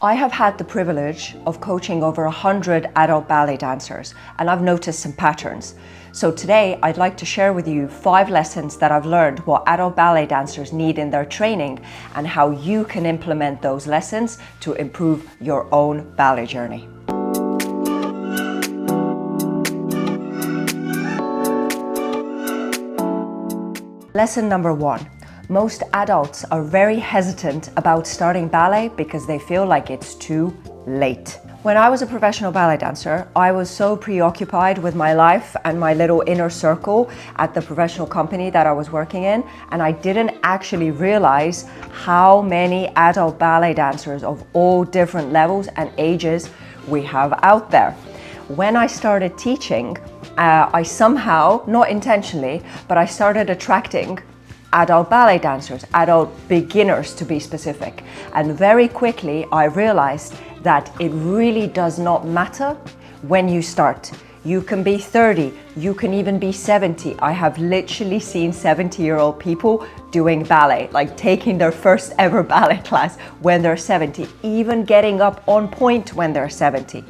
I have had the privilege of coaching over 100 adult ballet dancers, and I've noticed some patterns. So today I'd like to share with you 5 lessons that I've learned what adult ballet dancers need in their training and how you can implement those lessons to improve your own ballet journey. Lesson number 1. Most adults are very hesitant about starting ballet because they feel like it's too late. When I was a professional ballet dancer, I was so preoccupied with my life and my little inner circle at the professional company that I was working in, and I didn't actually realize how many adult ballet dancers of all different levels and ages we have out there. When I started teaching, I somehow, not intentionally, but I started attracting adult ballet dancers, adult beginners to be specific. And very quickly I realized that it really does not matter when you start. You can be 30, you can even be 70. I have literally seen 70-year-old people doing ballet, like taking their first ever ballet class when they're 70, even getting up on point when they're 70.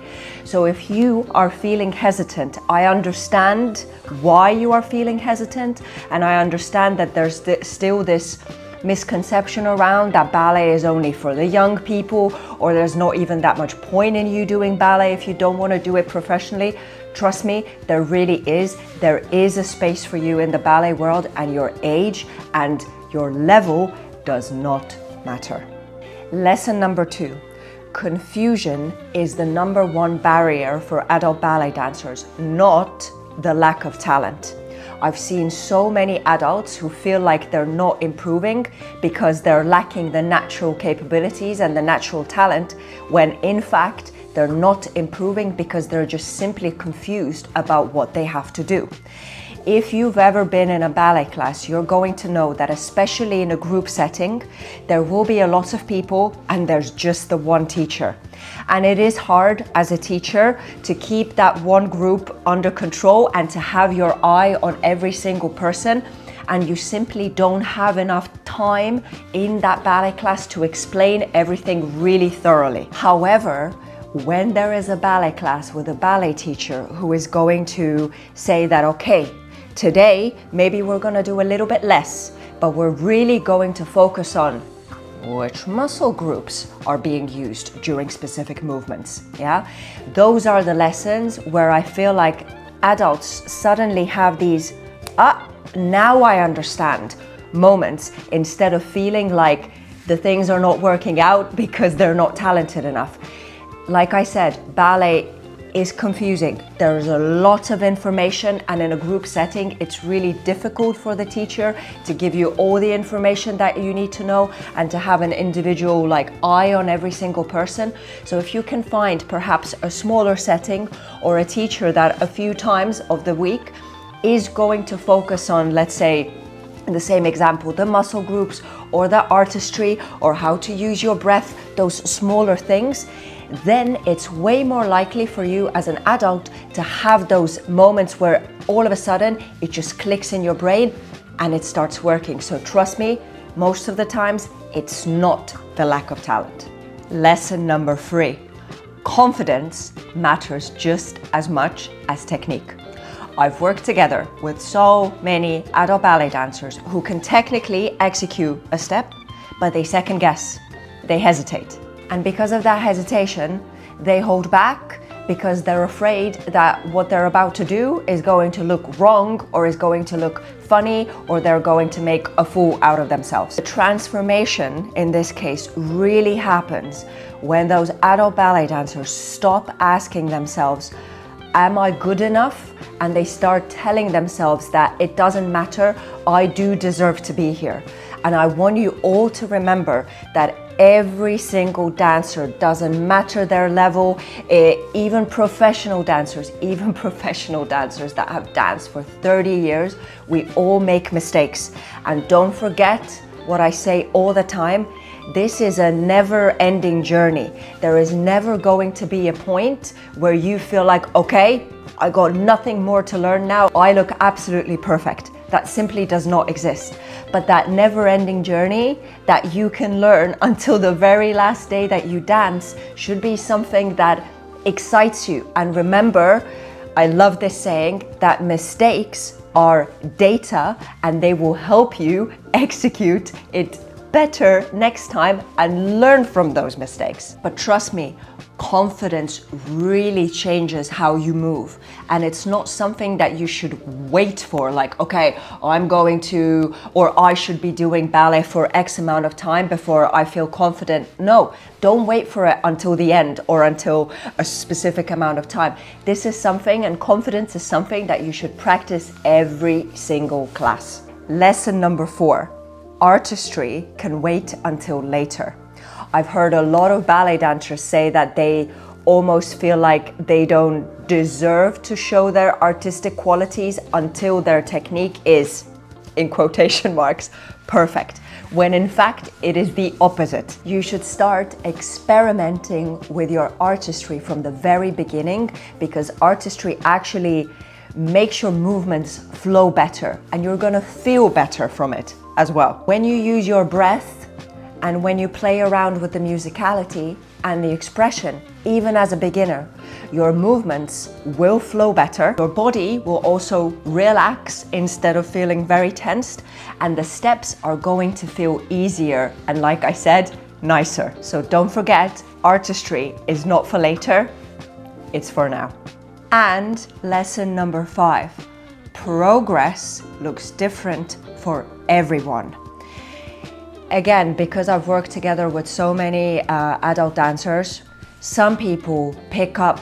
So if you are feeling hesitant, I understand why you are feeling hesitant, and I understand that there's still this misconception around that ballet is only for the young people, or there's not even that much point in you doing ballet if you don't want to do it professionally. Trust me, there really is. There is a space for you in the ballet world, and your age and your level does not matter. Lesson number 2. Confusion is the number 1 barrier for adult ballet dancers, not the lack of talent. I've seen so many adults who feel like they're not improving because they're lacking the natural capabilities and the natural talent, when in fact they're not improving because they're just simply confused about what they have to do. If you've ever been in a ballet class, you're going to know that especially in a group setting, there will be a lot of people and there's just the one teacher. And it is hard as a teacher to keep that one group under control and to have your eye on every single person, and you simply don't have enough time in that ballet class to explain everything really thoroughly. However, when there is a ballet class with a ballet teacher who is going to say that, okay, today maybe we're going to do a little bit less, but we're really going to focus on which muscle groups are being used during specific movements. Yeah, those are the lessons where I feel like adults suddenly have these now I understand moments, instead of feeling like the things are not working out because they're not talented enough. Like I said, ballet is confusing. There's a lot of information, and in a group setting, it's really difficult for the teacher to give you all the information that you need to know and to have an individual eye on every single person. So if you can find perhaps a smaller setting or a teacher that a few times of the week is going to focus on, let's say, in the same example, the muscle groups or the artistry or how to use your breath, those smaller things, then it's way more likely for you as an adult to have those moments where all of a sudden it just clicks in your brain and it starts working. So trust me, most of the times it's not the lack of talent. Lesson number 3. Confidence matters just as much as technique. I've worked together with so many adult ballet dancers who can technically execute a step, but they second guess, they hesitate. And because of that hesitation, they hold back because they're afraid that what they're about to do is going to look wrong, or is going to look funny, or they're going to make a fool out of themselves. The transformation in this case really happens when those adult ballet dancers stop asking themselves, am I good enough? And they start telling themselves that it doesn't matter, I do deserve to be here. And I want you all to remember that every single dancer, doesn't matter their level, even professional dancers that have danced for 30 years, we all make mistakes. And don't forget what I say all the time, this is a never-ending journey. There is never going to be a point where you feel like, okay, I got nothing more to learn now, I look absolutely perfect. that simply does not exist. But that never-ending journey that you can learn until the very last day that you dance should be something that excites you. And remember, I love this saying, that mistakes are data and they will help you execute it better next time and learn from those mistakes. But trust me, confidence really changes how you move, and it's not something that you should wait for, like, okay, I'm going to, or I should be doing ballet for X amount of time before I feel confident. No, don't wait for it until the end or until a specific amount of time. This is something, and confidence is something that you should practice every single class. Lesson number 4. Artistry can wait until later. I've heard a lot of ballet dancers say that they almost feel like they don't deserve to show their artistic qualities until their technique is, in quotation marks, perfect, when in fact it is the opposite. You should start experimenting with your artistry from the very beginning, because artistry actually makes your movements flow better and you're gonna feel better from it as well. When you use your breath and when you play around with the musicality and the expression, even as a beginner, your movements will flow better. Your body will also relax instead of feeling very tensed, and the steps are going to feel easier and, like I said, nicer. So don't forget, artistry is not for later, it's for now. And lesson number 5, progress looks different for everyone. Again, because I've worked together with so many adult dancers, some people pick up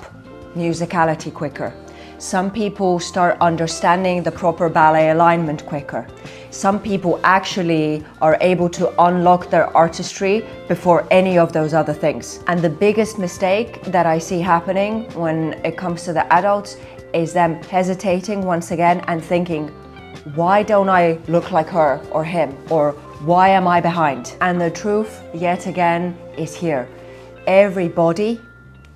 musicality quicker. Some people start understanding the proper ballet alignment quicker. Some people actually are able to unlock their artistry before any of those other things. And the biggest mistake that I see happening when it comes to the adults is them hesitating once again and thinking, why don't I look like her or him? Or why am I behind? And the truth, yet again, is here. Every body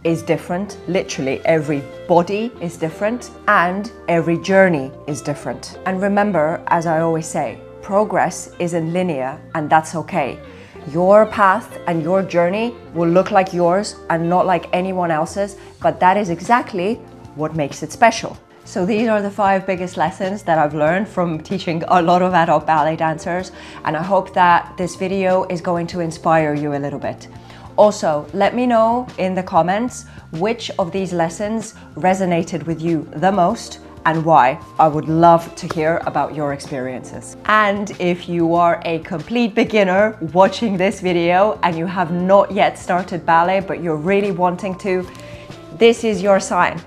is different. Literally, every body is different, and every journey is different. And remember, as I always say, progress isn't linear, and that's okay. Your path and your journey will look like yours and not like anyone else's, but that is exactly what makes it special. So these are the 5 biggest lessons that I've learned from teaching a lot of adult ballet dancers, and I hope that this video is going to inspire you a little bit. Also, let me know in the comments which of these lessons resonated with you the most and why. I would love to hear about your experiences. And if you are a complete beginner watching this video and you have not yet started ballet but you're really wanting to, this is your sign.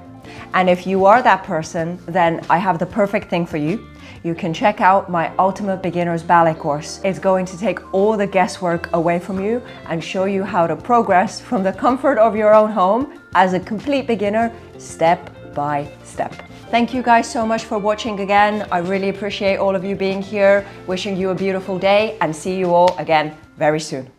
And if you are that person, then I have the perfect thing for you. You can check out my Ultimate Beginners Ballet Course. It's going to take all the guesswork away from you and show you how to progress from the comfort of your own home as a complete beginner, step by step. Thank you guys so much for watching again. I really appreciate all of you being here. Wishing you a beautiful day and see you all again very soon.